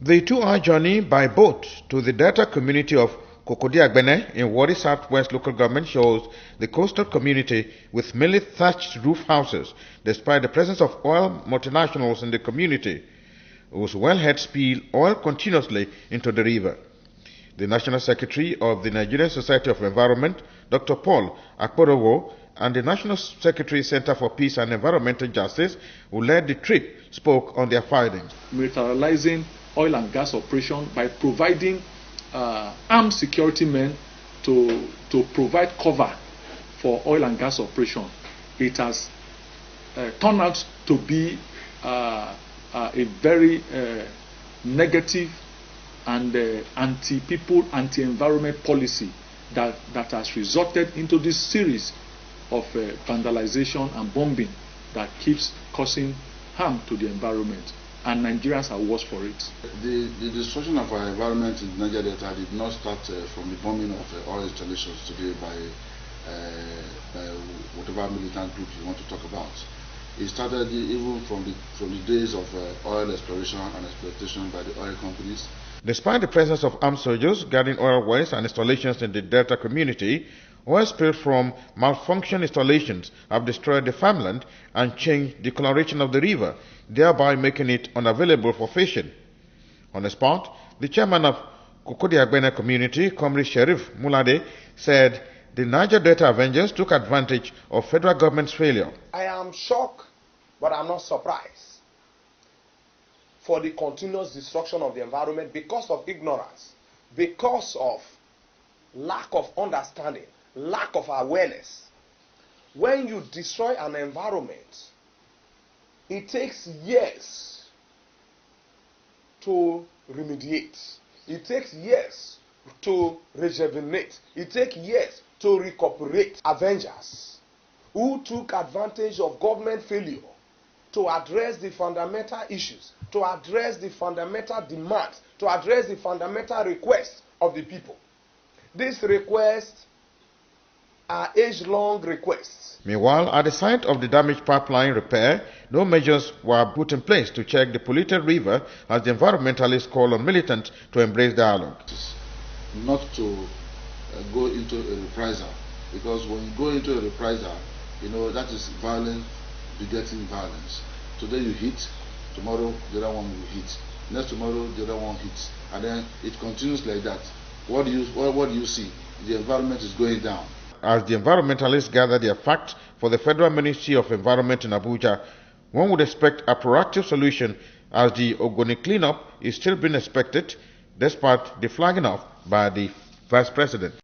The 2-hour journey by boat to the Delta community of Kokodi-Agbene in Warri Southwest local government shows the coastal community with mainly thatched roof houses, despite the presence of oil multinationals in the community, whose wellheads spill oil continuously into the river. The National Secretary of the Nigerian Society of Environment, Dr. Paul Akporowo, and the National Secretary Center for Peace and Environmental Justice, who led the trip, spoke on their findings. Militarizing oil and gas operation by providing armed security men to provide cover for oil and gas operation. It has turned out to be a very negative and anti-people, anti-environment policy that has resulted into this series of vandalization and bombing that keeps causing harm to the environment, and Nigerians are worse for it. The destruction of our environment in Niger Delta did not start from the bombing of oil installations today by whatever militant group you want to talk about. It started even from the days of oil exploration and exploitation by the oil companies. Despite the presence of armed soldiers guarding oil wells and installations in the Delta community, oil spilled from malfunctioning installations have destroyed the farmland and changed the coloration of the river, thereby making it unavailable for fishing. On the spot, the chairman of Kokodi-Agbene community, Comrade Sheriff Mulade, said the Niger Delta Avengers took advantage of federal government's failure. I am shocked, but I'm not surprised for the continuous destruction of the environment because of ignorance, because of lack of understanding, lack of awareness. When you destroy an environment, it takes years to remediate. It takes years to rejuvenate. It takes years to recuperate. Avengers who took advantage of government failure to address the fundamental issues, to address the fundamental demands, to address the fundamental requests of the people. These requests are age-long requests. Meanwhile, at the site of the damaged pipeline repair, no measures were put in place to check the polluted river, as the environmentalists call on militants to embrace dialogue. Not to go into a reprisal, because when you go into a reprisal, you know, that is violence begetting violence. Today you hit, tomorrow the other one will hit, next tomorrow the other one hits, and then it continues like that. What do you see? The environment is going down. As the environmentalists gather their facts for the Federal Ministry of Environment in Abuja, one would expect a proactive solution, as the Ogoni cleanup is still being expected despite the flagging off by the Vice President.